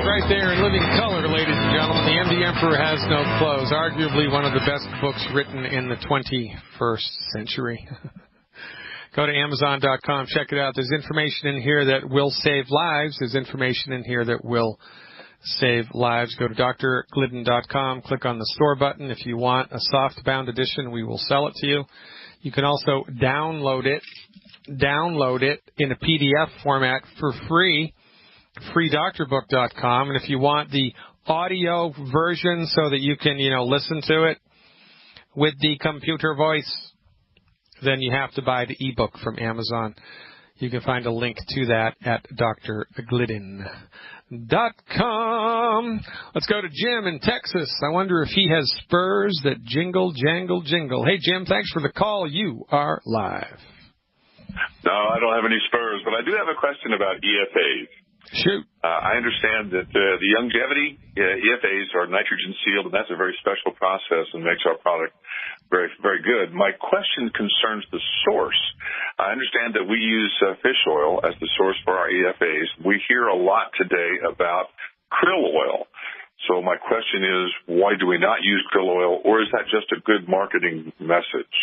right there in living color, ladies and gentlemen. The MD Emperor Has No Clothes, arguably one of the best books written in the 21st century. Go to Amazon.com, check it out. There's information in here that will save lives. There's information in here that will save lives. Go to drglidden.com, click on the store button. If you want a soft-bound edition, we will sell it to you. You can also download it in a PDF format for free, freedoctorbook.com. And if you want the audio version so that you can, listen to it with the computer voice, then you have to buy the ebook from Amazon. You can find a link to that at drglidden.com. Let's go to Jim in Texas. I wonder if he has spurs that jingle, jangle, jingle. Hey, Jim, thanks for the call. You are live. No, I don't have any spurs, but I do have a question about EFAs. Shoot. I understand that the longevity EFAs are nitrogen sealed, and that's a very special process and makes our product very, very good. My question concerns the source. I understand that we use fish oil as the source for our EFAs. We hear a lot today about krill oil. So my question is, why do we not use krill oil, or is that just a good marketing message?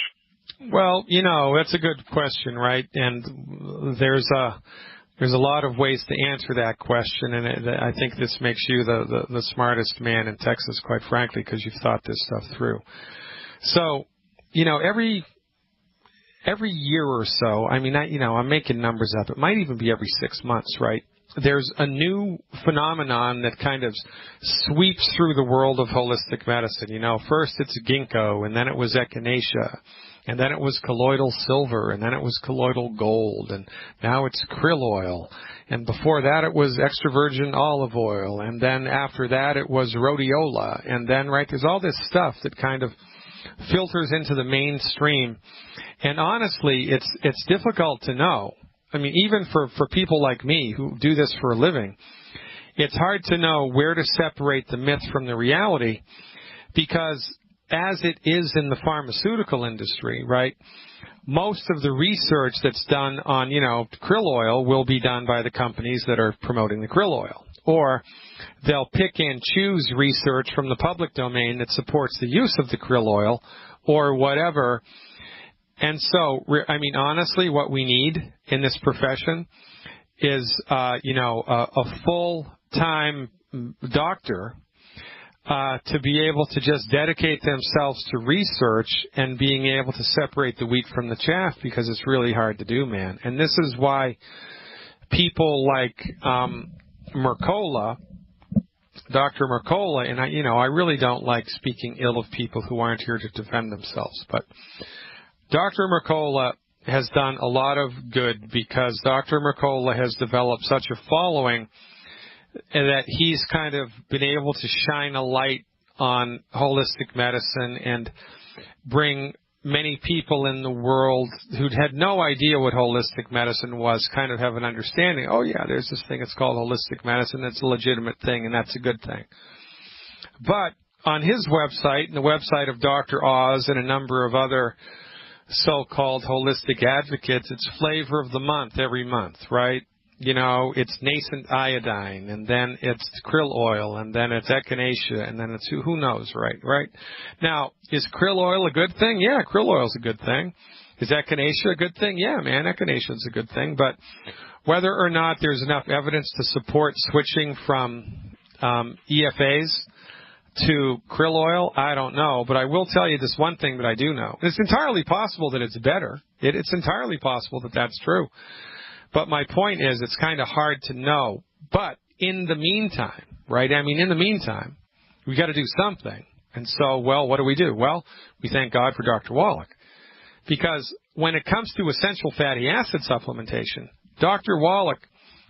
Well, that's a good question, right? And there's a lot of ways to answer that question, and I think this makes you the smartest man in Texas, quite frankly, because you've thought this stuff through. So, every year or so, I'm making numbers up. It might even be every 6 months, right? There's a new phenomenon that kind of sweeps through the world of holistic medicine. First it's ginkgo, and then it was echinacea, and then it was colloidal silver, and then it was colloidal gold, and now it's krill oil. And before that it was extra virgin olive oil, and then after that it was rhodiola. And then, right, there's all this stuff that kind of filters into the mainstream. And honestly, it's difficult to know. Even for people like me who do this for a living, it's hard to know where to separate the myth from the reality, because as it is in the pharmaceutical industry, right, most of the research that's done on, krill oil will be done by the companies that are promoting the krill oil. Or they'll pick and choose research from the public domain that supports the use of the krill oil or whatever. And so, honestly, what we need in this profession is, a full-time doctor to be able to just dedicate themselves to research and being able to separate the wheat from the chaff, because it's really hard to do, man. And this is why people like Mercola, Dr. Mercola, and I really don't like speaking ill of people who aren't here to defend themselves, but Dr. Mercola has done a lot of good, because Dr. Mercola has developed such a following that he's kind of been able to shine a light on holistic medicine and bring many people in the world who had no idea what holistic medicine was kind of have an understanding. Oh, yeah, there's this thing that's called holistic medicine. That's a legitimate thing, and that's a good thing. But on his website and the website of Dr. Oz and a number of other so-called holistic advocates, it's flavor of the month every month, right? It's nascent iodine, and then it's krill oil, and then it's echinacea, and then it's who knows, right? Now, is krill oil a good thing? Yeah, krill oil is a good thing. Is echinacea a good thing? Yeah, man, echinacea is a good thing. But whether or not there's enough evidence to support switching from EFAs to krill oil, I don't know. But I will tell you this one thing that I do know. It's entirely possible that it's better. It's entirely possible that that's true. But my point is, it's kind of hard to know. But in the meantime, right, in the meantime, we got to do something. And so, what do? Well, we thank God for Dr. Wallach. Because when it comes to essential fatty acid supplementation, Dr. Wallach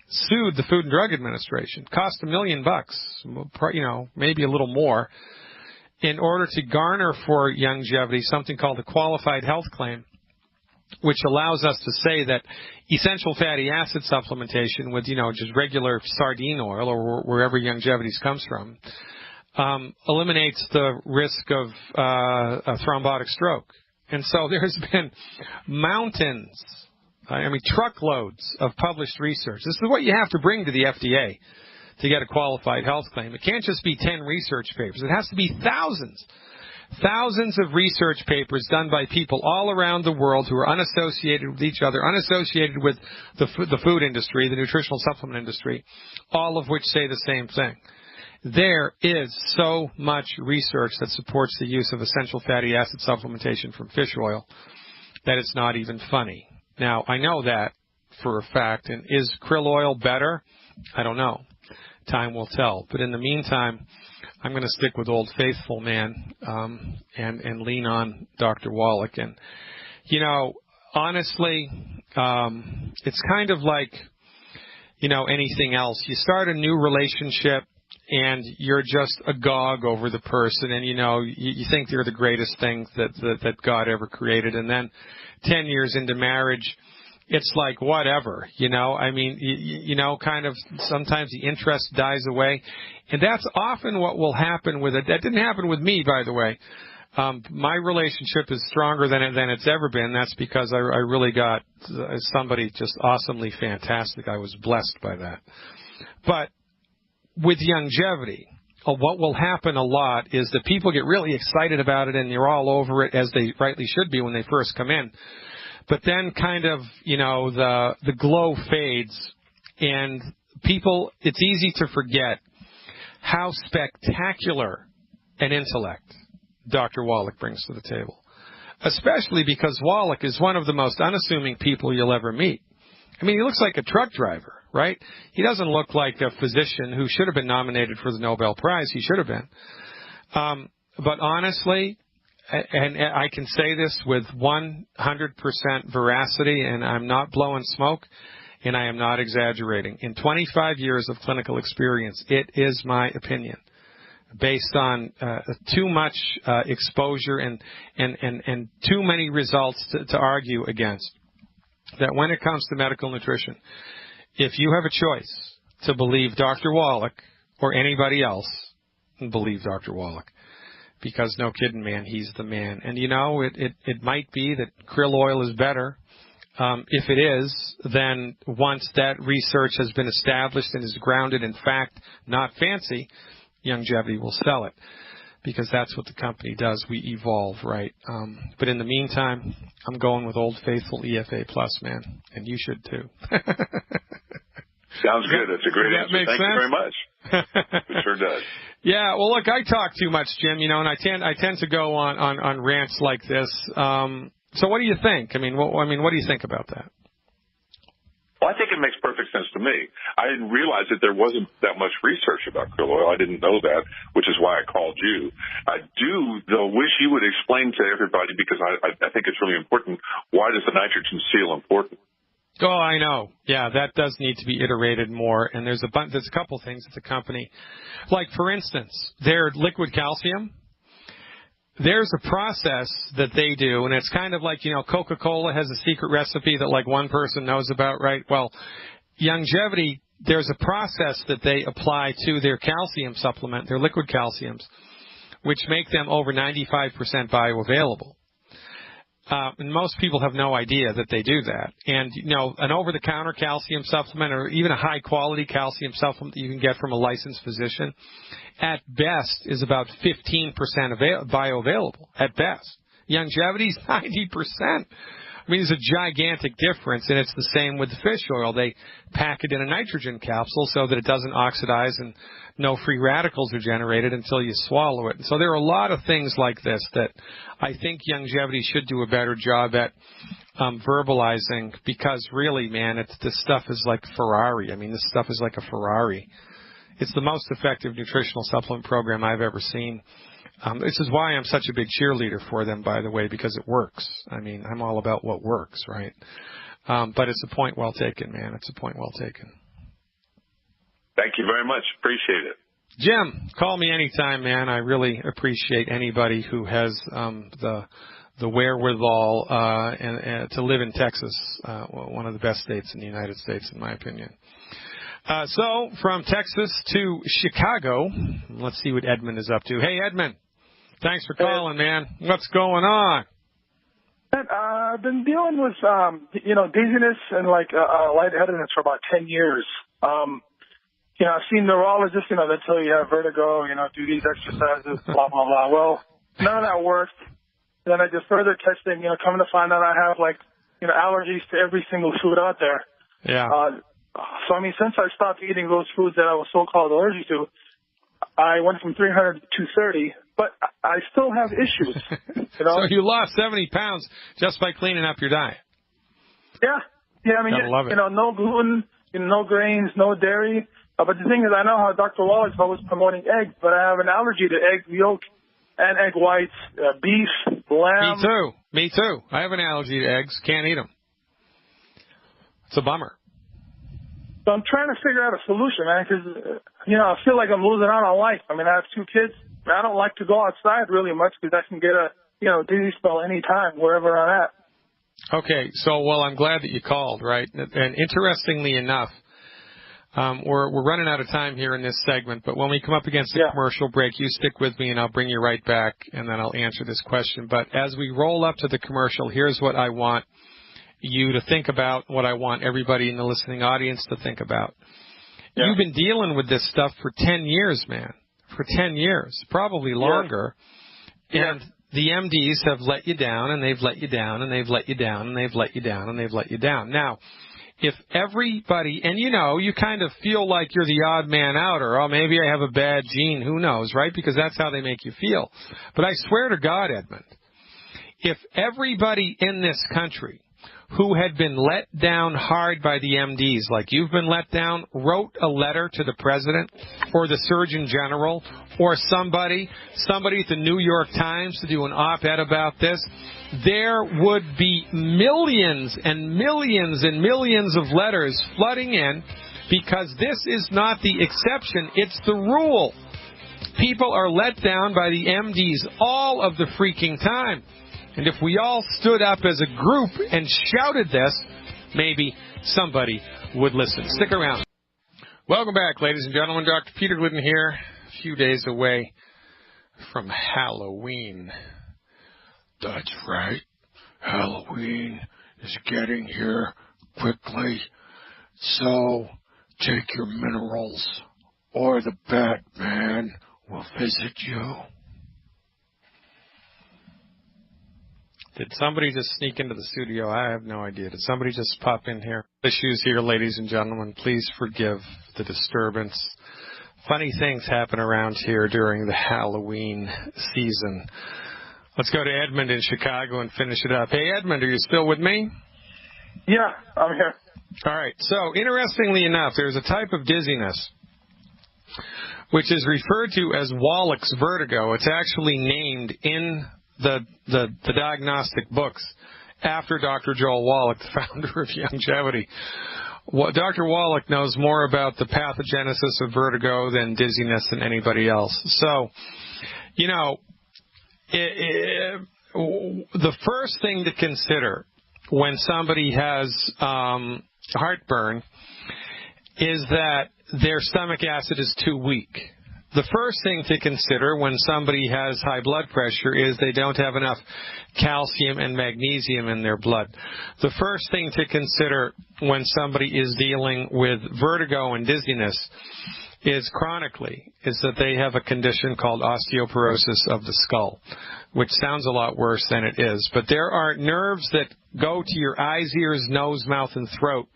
sued the Food and Drug Administration, cost $1 million, maybe a little more, in order to garner for longevity something called a qualified health claim, which allows us to say that essential fatty acid supplementation with, just regular sardine oil or wherever longevities comes from, eliminates the risk of a thrombotic stroke. And so there's been truckloads of published research. This is what you have to bring to the FDA to get a qualified health claim. It can't just be 10 research papers. It has to be thousands of research papers done by people all around the world who are unassociated with each other, unassociated with the food industry, the nutritional supplement industry, all of which say the same thing. There is so much research that supports the use of essential fatty acid supplementation from fish oil that it's not even funny. Now, I know that for a fact, and is krill oil better? I don't know. Time will tell. But in the meantime, I'm going to stick with Old Faithful, man, and lean on Dr. Wallach. And, you know, honestly, it's kind of like, you know, anything else. You start a new relationship, and you're just agog over the person, and, you know, you think they're the greatest thing that God ever created. And then 10 years into marriage, it's like whatever, you know. I mean, you know, kind of sometimes the interest dies away. And that's often what will happen with it. That didn't happen with me, by the way. My relationship is stronger than it's ever been. That's because I really got somebody just awesomely fantastic. I was blessed by that. But with longevity, what will happen a lot is that people get really excited about it and they're all over it, as they rightly should be when they first come in. But then kind of, you know, the glow fades, and people, it's easy to forget how spectacular an intellect Dr. Wallach brings to the table, especially because Wallach is one of the most unassuming people you'll ever meet. I mean, he looks like a truck driver, right? He doesn't look like a physician who should have been nominated for the Nobel Prize. He should have been. But honestly, and I can say this with 100% veracity, and I'm not blowing smoke, and I am not exaggerating. In 25 years of clinical experience, it is my opinion, based on too much exposure and too many results to argue against, that when it comes to medical nutrition, if you have a choice to believe Dr. Wallach or anybody else, believe Dr. Wallach. Because no kidding, man, he's the man. And, you know, it might be that krill oil is better. If it is, then once that research has been established and is grounded in fact, not fancy, longevity will sell it. Because that's what the company does. We evolve, right? But in the meantime, I'm going with Old Faithful EFA Plus, man. And you should too. Sounds good. That's a great answer. Thank you very much. It sure does. Yeah, well, look, I talk too much, Jim, you know, and I tend to go on rants like this. So what do you think? I mean, what do you think about that? Well, I think it makes perfect sense to me. I didn't realize that there wasn't that much research about krill oil. I didn't know that, which is why I called you. I do, though, wish you would explain to everybody, because I think it's really important, why does the nitrogen seal important? Oh, I know. Yeah, that does need to be iterated more. And there's a couple things at the company. Like, for instance, their liquid calcium, there's a process that they do, and it's kind of like, you know, Coca-Cola has a secret recipe that like one person knows about, right? Well, longevity, there's a process that they apply to their calcium supplement, their liquid calciums, which make them over 95% bioavailable. And most people have no idea that they do that. And, you know, an over-the-counter calcium supplement, or even a high-quality calcium supplement that you can get from a licensed physician, at best is about 15% bioavailable, at best. Longevity's 90%. I mean, it's a gigantic difference, and it's the same with the fish oil. They pack it in a nitrogen capsule so that it doesn't oxidize and no free radicals are generated until you swallow it. And so there are a lot of things like this that I think longevity should do a better job at verbalizing, because really, man, this stuff is like Ferrari. I mean, this stuff is like a Ferrari. It's the most effective nutritional supplement program I've ever seen. This is why I'm such a big cheerleader for them, by the way, because it works. I mean, I'm all about what works, right? But it's a point well taken, man. It's a point well taken. Thank you very much. Appreciate it. Jim, call me anytime, man. I really appreciate anybody who has the wherewithal and to live in Texas, one of the best states in the United States, in my opinion. So from Texas to Chicago, let's see what Edmund is up to. Hey, Edmund, thanks for calling, man. What's going on? I've been dealing with, dizziness and lightheadedness for about 10 years. I've seen neurologists, that tell you have vertigo, do these exercises, blah, blah, blah. Well, none of that worked. Then I did further testing, coming to find out I have, allergies to every single food out there. Yeah. So, since I stopped eating those foods that I was so-called allergic to, I went from 300 to 230, but I still have issues. So you lost 70 pounds just by cleaning up your diet. Yeah. Gotta love it. No gluten, no grains, no dairy. But the thing is, I know how Dr. Wallach's always promoting eggs, but I have an allergy to egg yolk and egg whites, beef, lamb. Me too. I have an allergy to eggs. Can't eat them. It's a bummer. So I'm trying to figure out a solution, man, because, I feel like I'm losing out on life. I have 2 kids. I don't like to go outside really much because I can get a, dizzy spell anytime, wherever I'm at. Okay, so, I'm glad that you called, right? And interestingly enough, we're running out of time here in this segment, but when we come up against the commercial break, you stick with me and I'll bring you right back and then I'll answer this question. But as we roll up to the commercial, here's what I want you to think about, what I want everybody in the listening audience to think about. Yeah. You've been dealing with this stuff for 10 years, man. For 10 years, probably longer. Yeah. And the MDs have let you down, and they've let you down, and they've let you down, and they've let you down, and they've let you down. Now, if everybody, and you kind of feel like you're the odd man out, or, maybe I have a bad gene, who knows, right? Because that's how they make you feel. But I swear to God, Edmund, if everybody in this country who had been let down hard by the MDs, like you've been let down, wrote a letter to the president or the Surgeon General or somebody at the New York Times to do an op-ed about this, there would be millions and millions and millions of letters flooding in, because this is not the exception, it's the rule. People are let down by the MDs all of the freaking time. And if we all stood up as a group and shouted this, maybe somebody would listen. Stick around. Welcome back, ladies and gentlemen. Dr. Peter Glidden here, a few days away from Halloween. That's right. Halloween is getting here quickly. So take your minerals or the Batman will visit you. Did somebody just sneak into the studio? I have no idea. Did somebody just pop in here? Issues here, ladies and gentlemen. Please forgive the disturbance. Funny things happen around here during the Halloween season. Let's go to Edmund in Chicago and finish it up. Hey, Edmund, are you still with me? Yeah, I'm here. All right. So, interestingly enough, there's a type of dizziness which is referred to as Wallach's vertigo. It's actually named in the diagnostic books after Dr. Joel Wallach, the founder of Longevity. Dr. Wallach knows more about the pathogenesis of vertigo than dizziness than anybody else. So, the first thing to consider when somebody has heartburn is that their stomach acid is too weak. The first thing to consider when somebody has high blood pressure is they don't have enough calcium and magnesium in their blood. The first thing to consider when somebody is dealing with vertigo and dizziness is chronically, is that they have a condition called osteoporosis of the skull, which sounds a lot worse than it is. But there are nerves that go to your eyes, ears, nose, mouth, and throat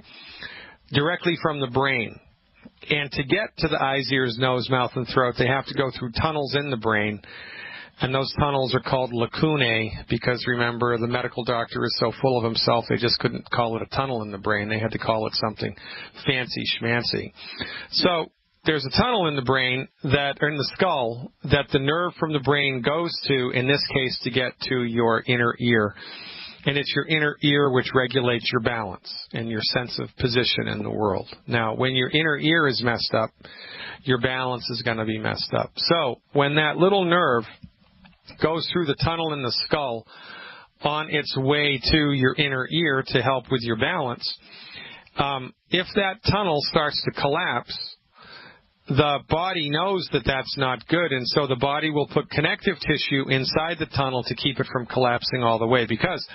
directly from the brain. And to get to the eyes, ears, nose, mouth, and throat, they have to go through tunnels in the brain. And those tunnels are called lacunae because, remember, the medical doctor is so full of himself, they just couldn't call it a tunnel in the brain. They had to call it something fancy schmancy. So there's a tunnel in the brain or in the skull that the nerve from the brain goes to, in this case, to get to your inner ear. And it's your inner ear which regulates your balance and your sense of position in the world. Now, when your inner ear is messed up, your balance is going to be messed up. So when that little nerve goes through the tunnel in the skull on its way to your inner ear to help with your balance, if that tunnel starts to collapse, the body knows that that's not good, and so the body will put connective tissue inside the tunnel to keep it from collapsing all the way. Because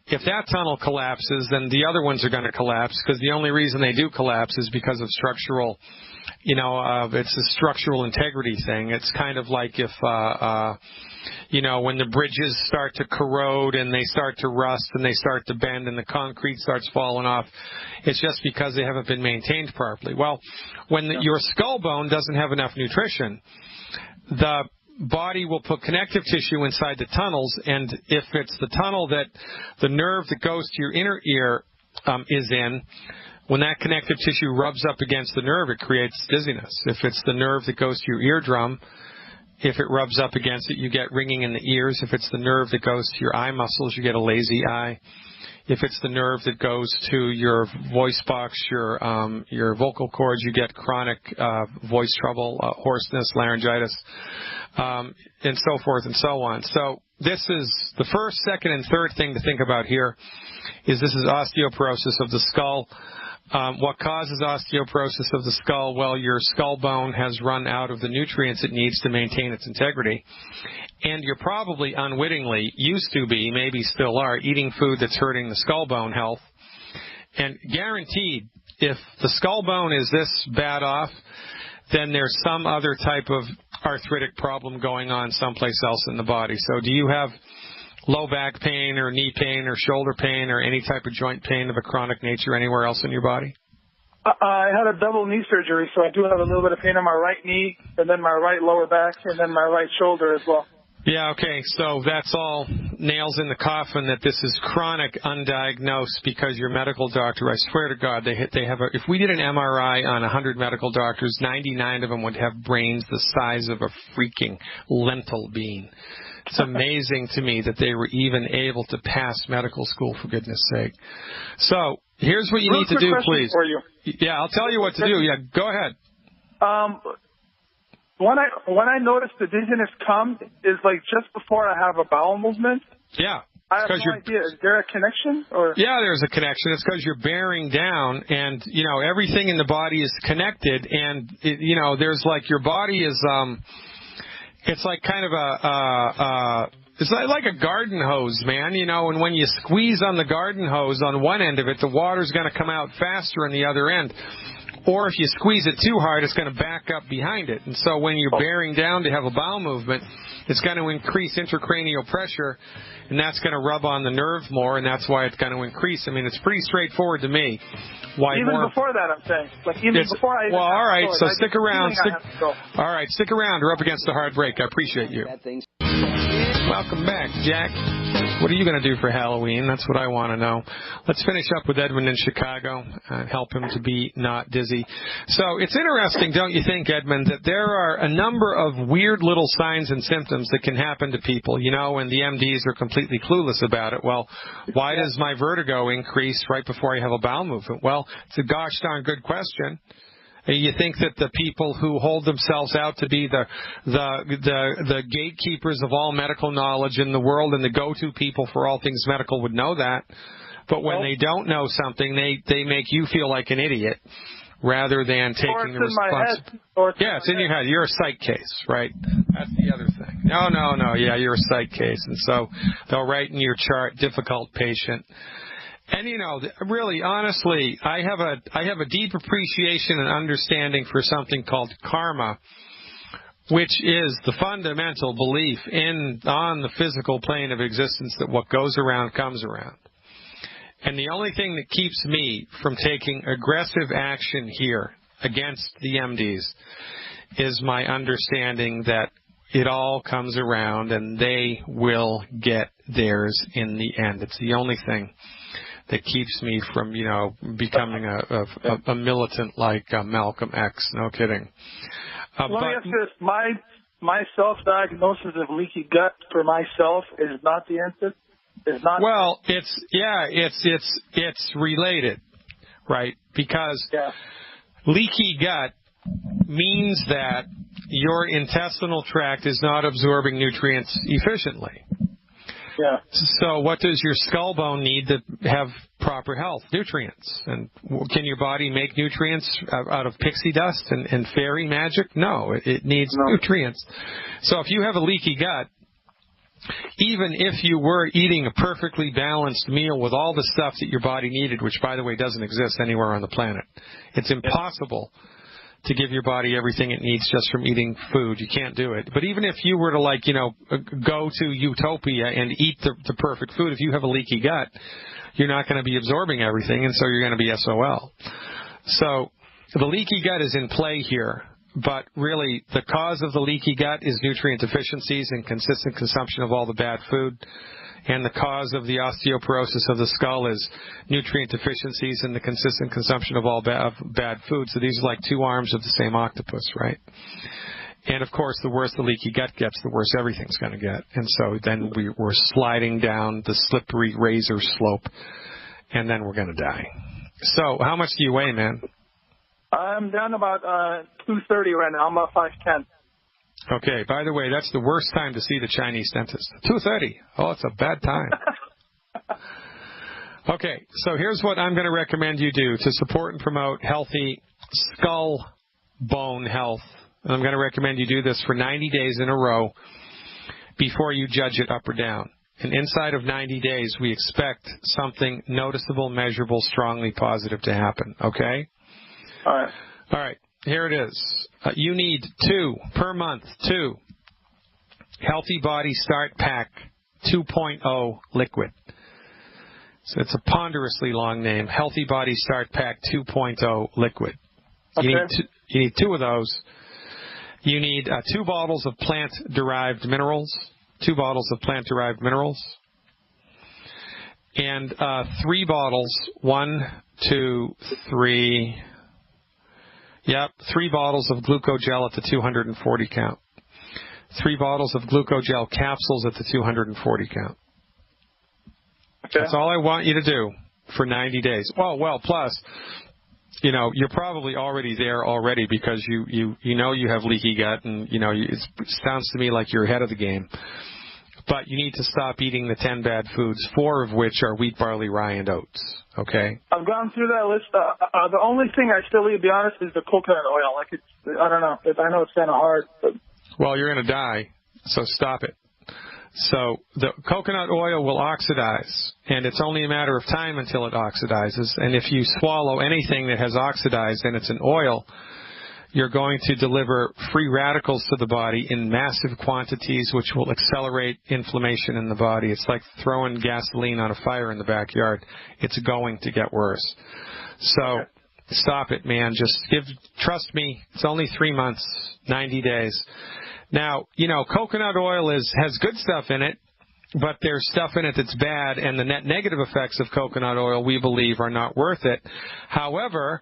if that tunnel collapses, then the other ones are going to collapse, because the only reason they do collapse is because of structural it's a structural integrity thing. It's kind of like if, when the bridges start to corrode and they start to rust and they start to bend and the concrete starts falling off, it's just because they haven't been maintained properly. Well, when your skull bone doesn't have enough nutrition, the body will put connective tissue inside the tunnels, and if it's the tunnel that the nerve that goes to your inner ear is in, when that connective tissue rubs up against the nerve, it creates dizziness. If it's the nerve that goes to your eardrum, if it rubs up against it, you get ringing in the ears. If it's the nerve that goes to your eye muscles, you get a lazy eye. If it's the nerve that goes to your voice box, your vocal cords, you get chronic voice trouble, hoarseness, laryngitis, and so forth and so on. So this is the first, second, and third thing to think about here is this is osteoporosis of the skull. What causes osteoporosis of the skull? Well, your skull bone has run out of the nutrients it needs to maintain its integrity. And you're probably unwittingly, used to be, maybe still are, eating food that's hurting the skull bone health. And guaranteed, if the skull bone is this bad off, then there's some other type of arthritic problem going on someplace else in the body. So do you have low back pain or knee pain or shoulder pain or any type of joint pain of a chronic nature anywhere else in your body? I had a double knee surgery, so I do have a little bit of pain in my right knee, and then my right lower back, and then my right shoulder as well. Yeah, okay, so that's all nails in the coffin that this is chronic undiagnosed because your medical doctor, I swear to God, they have if we did an MRI on 100 medical doctors, 99 of them would have brains the size of a freaking lentil bean. It's amazing to me that they were even able to pass medical school, for goodness sake. So here's what you need to do, please. For you. Yeah, I'll tell you what to do. Yeah, go ahead. When I notice the dizziness come is like just before I have a bowel movement. Yeah. I have no idea. Is there a connection? Or? Yeah, there's a connection. It's because you're bearing down, and everything in the body is connected, and there's like your body is it's like kind of it's like a garden hose, man, and when you squeeze on the garden hose on one end of it, the water's going to come out faster on the other end. Or if you squeeze it too hard, it's going to back up behind it. And so when you're bearing down to have a bowel movement, it's going to increase intracranial pressure, and that's going to rub on the nerve more, and that's why it's going to increase. I mean, it's pretty straightforward to me. Before that, I'm saying. Before I... Well, all right, so stick around. All right, stick around. We're up against the hard break. I appreciate you. Welcome back, Jack. What are you going to do for Halloween? That's what I want to know. Let's finish up with Edmund in Chicago and help him to be not dizzy. So it's interesting, don't you think, Edmund, that there are a number of weird little signs and symptoms that can happen to people, and the MDs are completely clueless about it. Well, why does my vertigo increase right before I have a bowel movement? Well, it's a gosh darn good question. You think that the people who hold themselves out to be the gatekeepers of all medical knowledge in the world and the go-to people for all things medical would know that. But when they don't know something, they make you feel like an idiot rather than taking the responsibility. Yeah, it's in your head. You're a psych case, right? That's the other thing. No. Yeah, you're a psych case. And so they'll write in your chart, difficult patient. And really, honestly, I have a deep appreciation and understanding for something called karma, which is the fundamental belief on the physical plane of existence that what goes around comes around. And the only thing that keeps me from taking aggressive action here against the MDs is my understanding that it all comes around and they will get theirs in the end. It's the only thing that keeps me from, becoming a militant like Malcolm X. No kidding. Let me ask you this. My self-diagnosis of leaky gut for myself is not the answer? Well, it's related, right? Because leaky gut means that your intestinal tract is not absorbing nutrients efficiently. Yeah. So what does your skull bone need to have proper health? Nutrients. And can your body make nutrients out of pixie dust and fairy magic? No, it needs nutrients. So if you have a leaky gut, even if you were eating a perfectly balanced meal with all the stuff that your body needed, which, by the way, doesn't exist anywhere on the planet, it's impossible to give your body everything it needs just from eating food. You can't do it. But even if you were to, go to Utopia and eat the perfect food, if you have a leaky gut, you're not going to be absorbing everything, and so you're going to be SOL. So the leaky gut is in play here, but really the cause of the leaky gut is nutrient deficiencies and consistent consumption of all the bad food. And the cause of the osteoporosis of the skull is nutrient deficiencies and the consistent consumption of all bad food. So these are like two arms of the same octopus, right? And, of course, the worse the leaky gut gets, the worse everything's going to get. And so then we're sliding down the slippery razor slope, and then we're going to die. So how much do you weigh, man? I'm down about 230 right now. I'm about 5'10". Okay, by the way, that's the worst time to see the Chinese dentist. 230. Oh, it's a bad time. Okay, so here's what I'm going to recommend you do to support and promote healthy skull bone health. And I'm going to recommend you do this for 90 days in a row before you judge it up or down. And inside of 90 days, we expect something noticeable, measurable, strongly positive to happen. Okay? All right. All right. Here it is. You need 2 per month, 2 Healthy Body Start Pack 2.0 liquid. So it's a ponderously long name. Healthy Body Start Pack 2.0 liquid. Okay. You need 2 of those. You need 2 bottles of plant-derived minerals. 2 bottles of plant-derived minerals. And 3 bottles, 1, 2, 3... Yep, 3 bottles of glucogel at the 240 count. 3 bottles of glucogel capsules at the 240 count. Okay. That's all I want you to do for 90 days. Well, plus, you're probably already there already because you have leaky gut, and it sounds to me like you're ahead of the game. But you need to stop eating the 10 bad foods, 4 of which are wheat, barley, rye, and oats. Okay? I've gone through that list. The only thing I still eat, to be honest, is the coconut oil. I don't know. I know it's kind of hard. But... Well, you're going to die, so stop it. So the coconut oil will oxidize, and it's only a matter of time until it oxidizes. And if you swallow anything that has oxidized and it's an oil, you're going to deliver free radicals to the body in massive quantities, which will accelerate inflammation in the body. It's like throwing gasoline on a fire in the backyard. It's going to get worse. So stop it, man. Trust me, it's only 3 months, 90 days. Now, coconut oil has good stuff in it, but there's stuff in it that's bad, and the net negative effects of coconut oil, we believe, are not worth it. However,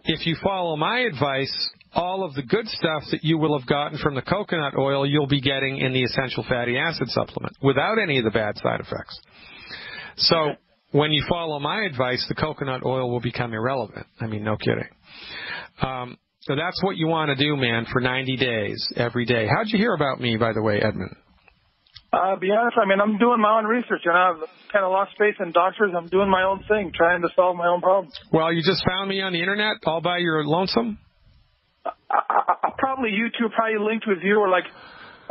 if you follow my advice, all of the good stuff that you will have gotten from the coconut oil, you'll be getting in the essential fatty acid supplement without any of the bad side effects. So when you follow my advice, the coconut oil will become irrelevant. I mean, no kidding. So that's what you want to do, man, for 90 days, every day. How'd you hear about me, by the way, Edmund? Be honest, I'm doing my own research, and I've kind of lost faith in doctors. I'm doing my own thing, trying to solve my own problems. Well, you just found me on the Internet all by your lonesome? Probably YouTube, probably linked with you, or like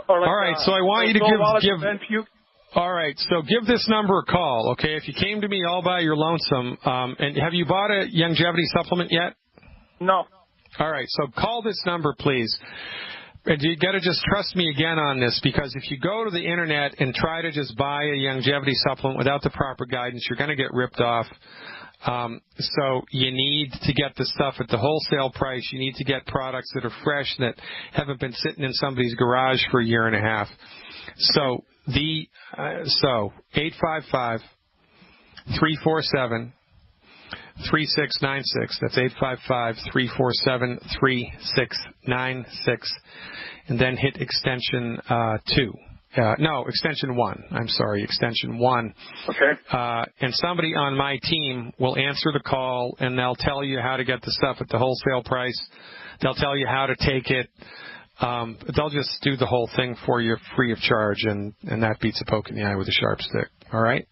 all right, so I want you to give all right, so give this number a call, okay? If you came to me all by your lonesome, and have you bought a longevity supplement yet? No. All right, so call this number, please. And you got to just trust me again on this, because if you go to the Internet and try to just buy a longevity supplement without the proper guidance, you're going to get ripped off. So you need to get the stuff at the wholesale price. You need to get products that are fresh, that haven't been sitting in somebody's garage for a year and a half. So 855-347-3696. That's 855-347-3696. And then hit extension 2. Extension 1. I'm sorry, extension 1. Okay. And somebody on my team will answer the call, and they'll tell you how to get the stuff at the wholesale price. They'll tell you how to take it. They'll just do the whole thing for you free of charge, and that beats a poke in the eye with a sharp stick. All right?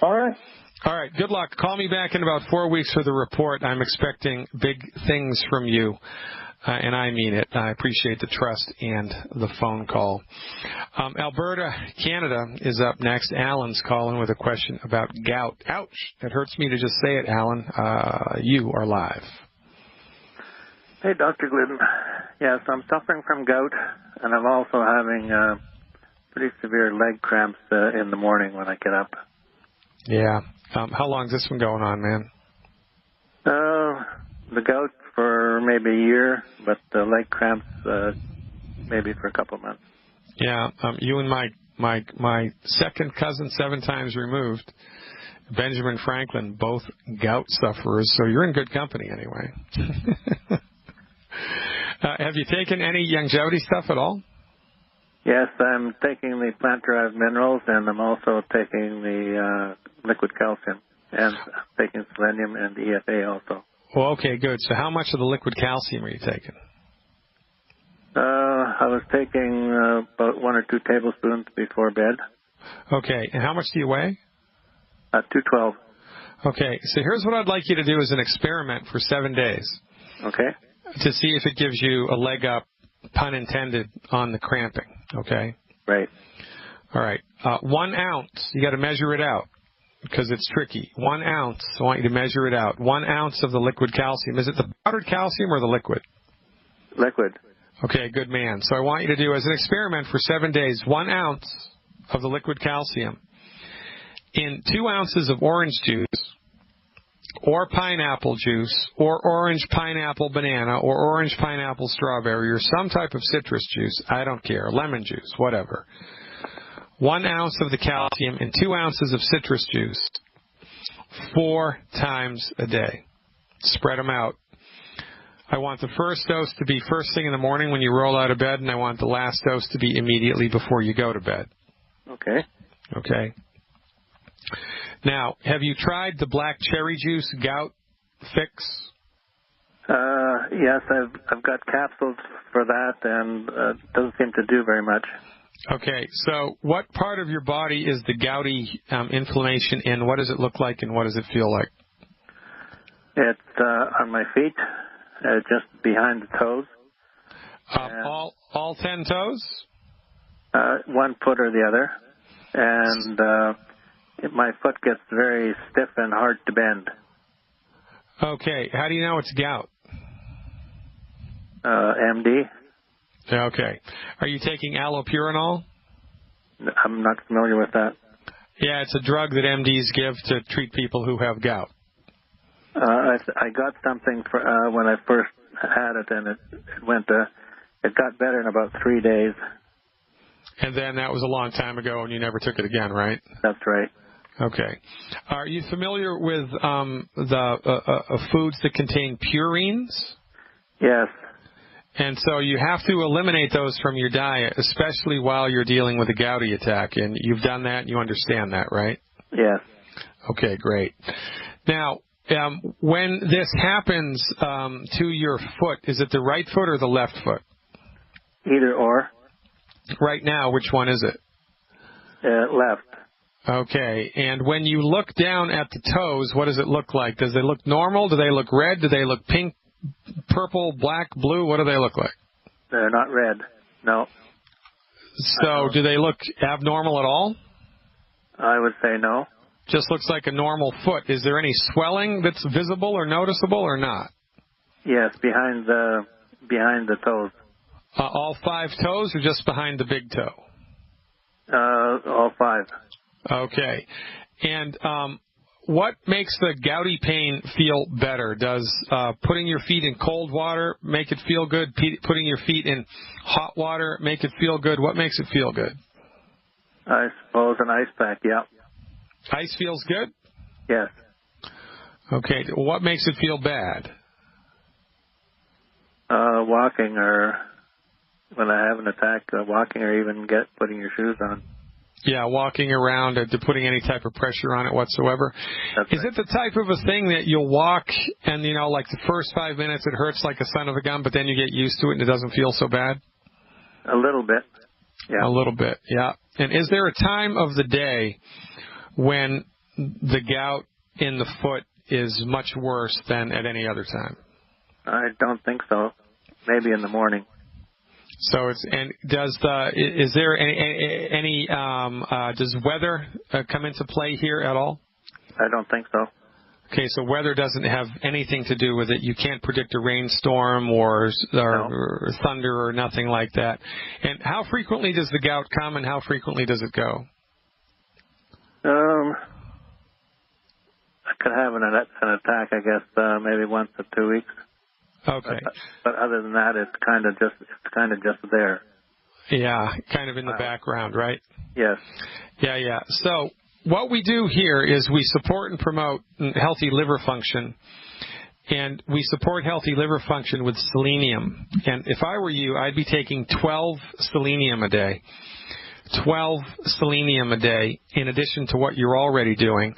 All right. All right, good luck. Call me back in about 4 weeks for the report. I'm expecting big things from you, and I mean it. I appreciate the trust and the phone call. Alberta, Canada is up next. Alan's calling with a question about gout. Ouch. It hurts me to just say it, Alan. You are live. Hey, Dr. Glidden. Yes, I'm suffering from gout, and I'm also having pretty severe leg cramps in the morning when I get up. Yeah. How long's this been going on, man? The gout for maybe a year, but the leg cramps maybe for a couple of months. Yeah. You and my second cousin, 7 times removed, Benjamin Franklin, both gout sufferers, so you're in good company anyway. Have you taken any longevity stuff at all? Yes, I'm taking the plant-derived minerals, and I'm also taking the liquid calcium, and taking selenium and EFA also. Well, okay, good. So how much of the liquid calcium are you taking? I was taking about 1 or 2 tablespoons before bed. Okay, and how much do you weigh? 212. Okay, so here's what I'd like you to do as an experiment for 7 days. Okay. To see if it gives you a leg up, pun intended, on the cramping. Okay? Right. All right. 1 ounce, you got to measure it out because it's tricky. 1 ounce, I want you to measure it out. 1 ounce of the liquid calcium. Is it the powdered calcium or the liquid? Liquid. Okay, good man. So I want you to do as an experiment for 7 days, 1 ounce of the liquid calcium in 2 ounces of orange juice or pineapple juice or orange pineapple banana or orange pineapple strawberry or some type of citrus juice. I don't care. Lemon juice, whatever. 1 ounce of the calcium in 2 ounces of citrus juice 4 times a day. Spread them out. I want the first dose to be first thing in the morning when you roll out of bed, and I want the last dose to be immediately before you go to bed. Okay. Okay. Now, have you tried the black cherry juice gout fix? Yes, I've got capsules for that, and it doesn't seem to do very much. Okay, so what part of your body is the gouty inflammation in? What does it look like, and what does it feel like? It's on my feet, just behind the toes. All 10 toes? 1 foot or the other, and my foot gets very stiff and hard to bend. Okay, how do you know it's gout? MD. Okay. Are you taking allopurinol? I'm not familiar with that. Yeah, it's a drug that MDs give to treat people who have gout. I got something for, when I first had it, and it got better in about 3 days. And then that was a long time ago, and you never took it again, right? That's right. Okay. Are you familiar with the foods that contain purines? Yes. And so you have to eliminate those from your diet, especially while you're dealing with a gouty attack. And you've done that, and you understand that, right? Yes. Okay, great. Now, when this happens to your foot, is it the right foot or the left foot? Either or. Right now, which one is it? Left. Okay, and when you look down at the toes, what does it look like? Does they look normal? Do they look red? Do they look pink, purple, black, blue? What do they look like? They're not red. No. So do they look abnormal at all? I would say no. Just looks like a normal foot. Is there any swelling that's visible or noticeable or not? Yes, behind the toes. All 5 toes or just behind the big toe? All 5. Okay. And what makes the gouty pain feel better? Does putting your feet in cold water make it feel good? Putting your feet in hot water make it feel good? What makes it feel good? I suppose an ice pack, yeah. Ice feels good? Yes. Okay. What makes it feel bad? Walking, or when I have an attack, walking, or even putting your shoes on. Yeah, walking around to putting any type of pressure on it whatsoever. That's Is right. it the type of a thing that you'll walk and, like the first 5 minutes it hurts like a son of a gun, but then you get used to it and it doesn't feel so bad? A little bit. Yeah. A little bit, yeah. And is there a time of the day when the gout in the foot is much worse than at any other time? I don't think so. Maybe in the morning. So is there any does weather come into play here at all? I don't think so. Okay, so weather doesn't have anything to do with it. You can't predict a rainstorm or thunder or nothing like that. And how frequently does the gout come, and how frequently does it go? I could have an attack, I guess, maybe once or 2 weeks. Okay. But other than that, it's kind of just there. Yeah, kind of in the background, right? Yes. Yeah. So what we do here is we support and promote healthy liver function, and we support healthy liver function with selenium. And if I were you, I'd be taking 12 selenium a day. 12 selenium a day in addition to what you're already doing.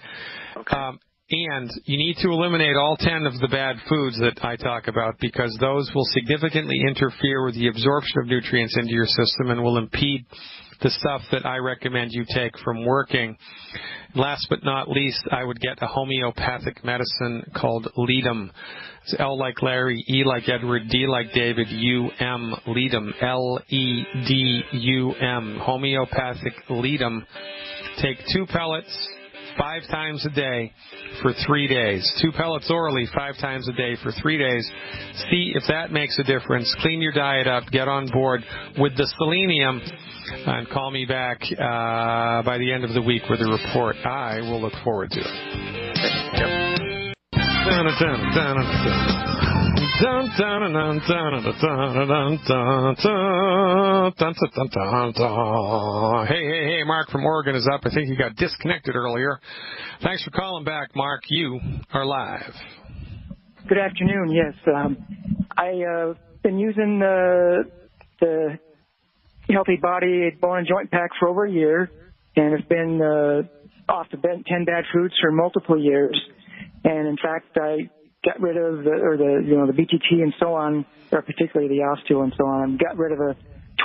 Okay. And you need to eliminate all 10 of the bad foods that I talk about, because those will significantly interfere with the absorption of nutrients into your system and will impede the stuff that I recommend you take from working. Last but not least, I would get a homeopathic medicine called Glidden. It's L like Larry, E like Edward, D like David, U-M, Glidden, L-E-D-U-M, homeopathic Glidden. Take 2 pellets 5 times a day for 3 days. 2 pellets orally 5 times a day for 3 days. See if that makes a difference. Clean your diet up. Get on board with the selenium. And call me back by the end of the week with a report. I will look forward to it. Hey, Mark from Oregon is up. I think he got disconnected earlier. Thanks for calling back, Mark. You are live. Good afternoon. Yes, I've been using the Healthy Body Bone and Joint Pack for over a year, and have been off the 10 bad foods for multiple years. And in fact, I got rid of the BTT and so on, or particularly the osteo and so on. Got rid of a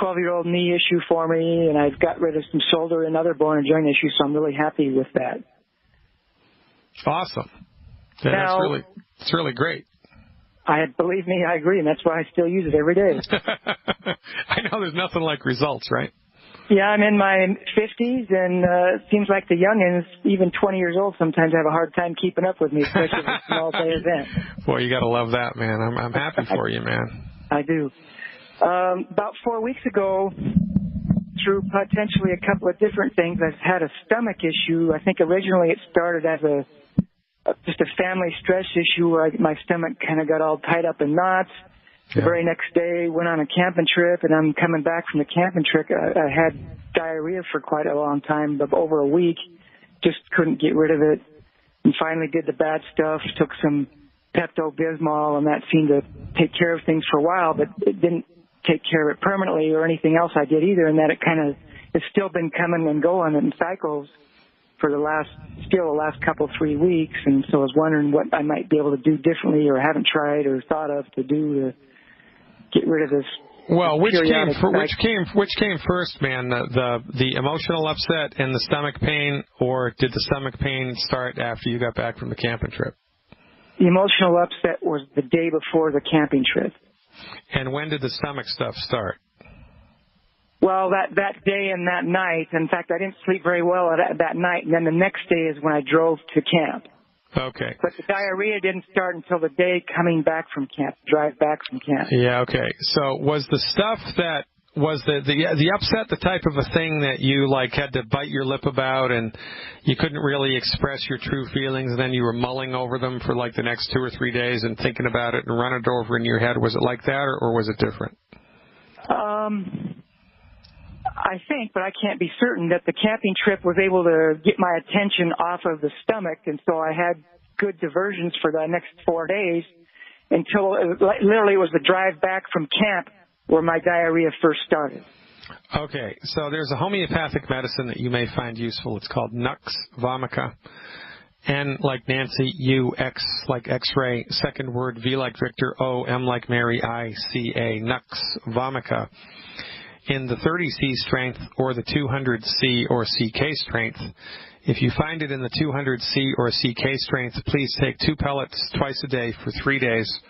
12-year-old knee issue for me, and I've got rid of some shoulder and other bone and joint issues. So I'm really happy with that. Awesome. Yeah, now, it's really great. Believe me, I agree, and that's why I still use it every day. I know there's nothing like results, right? Yeah, I'm in my 50s, and it seems like the youngins, even 20 years old, sometimes have a hard time keeping up with me, especially if it's an all-day event. Boy, you got to love that, man. I'm happy for you, man. I do. About 4 weeks ago, through potentially a couple of different things, I've had a stomach issue. I think originally it started as just a family stress issue where my stomach kind of got all tied up in knots. The very next day, went on a camping trip, and I'm coming back from the camping trip. I had diarrhea for quite a long time, but over a week, just couldn't get rid of it. And finally did the bad stuff, took some Pepto-Bismol, and that seemed to take care of things for a while, but it didn't take care of it permanently or anything else I did either, and that it's still been coming and going in cycles for the last couple, 3 weeks. And so I was wondering what I might be able to do differently or haven't tried or thought of to do to get rid of this. Well, which came first, man? The emotional upset and the stomach pain, or did the stomach pain start after you got back from the camping trip? The emotional upset was the day before the camping trip. And when did the stomach stuff start? Well, that day and that night. In fact, I didn't sleep very well that night, and then the next day is when I drove to camp. Okay. But the diarrhea didn't start until the day coming back from camp, drive back from camp. Yeah, okay. So was the stuff that was the upset the type of a thing that you had to bite your lip about and you couldn't really express your true feelings, and then you were mulling over them for the next 2 or 3 days and thinking about it and running it over in your head? Was it like that, or was it different? I think, but I can't be certain, that the camping trip was able to get my attention off of the stomach, and so I had good diversions for the next 4 days until literally it was the drive back from camp where my diarrhea first started. Okay, so there's a homeopathic medicine that you may find useful. It's called Nux Vomica. N like Nancy, U, X like X-ray, second word V like Victor, O, M like Mary, I, C, A, Nux Vomica. In the 30C strength or the 200C or CK strength. If you find it in the 200C or CK strength, please take 2 pellets twice a day for 3 days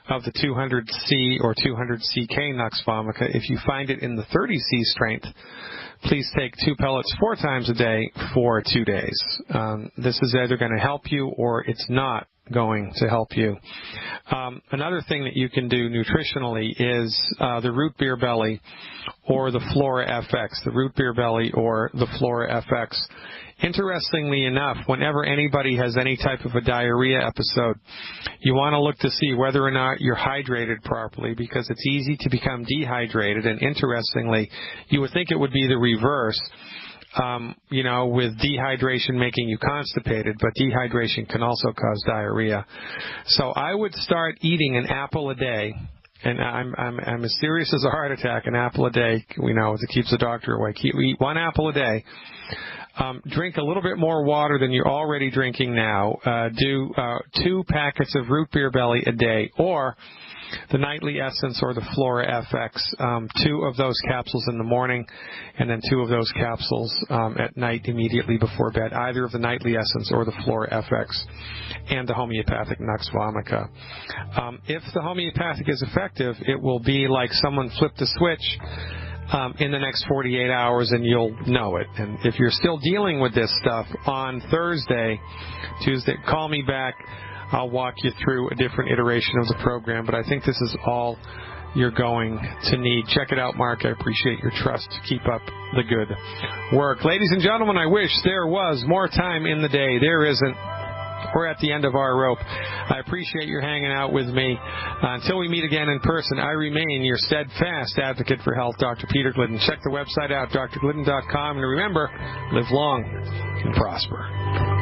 of the 200C or 200CK Nux Vomica. If you find it in the 30C strength, please take 2 pellets 4 times a day for 2 days. This is either going to help you or it's not going to help you. Another thing that you can do nutritionally is the root beer belly or the Flora FX, the root beer belly or the Flora FX. Interestingly enough, whenever anybody has any type of a diarrhea episode, you want to look to see whether or not you're hydrated properly, because it's easy to become dehydrated. And interestingly, you would think it would be the reverse, with dehydration making you constipated, but dehydration can also cause diarrhea. So I would start eating an apple a day. And I'm as serious as a heart attack. An apple a day, it keeps the doctor away. Eat 1 apple a day. Drink a little bit more water than you're already drinking now. Do 2 packets of root beer belly a day, or the Nightly Essence or the Flora FX, 2 of those capsules in the morning, and then 2 of those capsules at night immediately before bed, either of the Nightly Essence or the Flora FX, and the homeopathic Nux Vomica. If the homeopathic is effective, it will be like someone flipped a switch in the next 48 hours, and you'll know it. And if you're still dealing with this stuff on Tuesday, call me back. I'll walk you through a different iteration of the program, but I think this is all you're going to need. Check it out, Mark. I appreciate your trust. Keep up the good work. Ladies and gentlemen, I wish there was more time in the day. There isn't. We're at the end of our rope. I appreciate your hanging out with me. Until we meet again in person, I remain your steadfast advocate for health, Dr. Peter Glidden. Check the website out, drglidden.com, and remember, live long and prosper.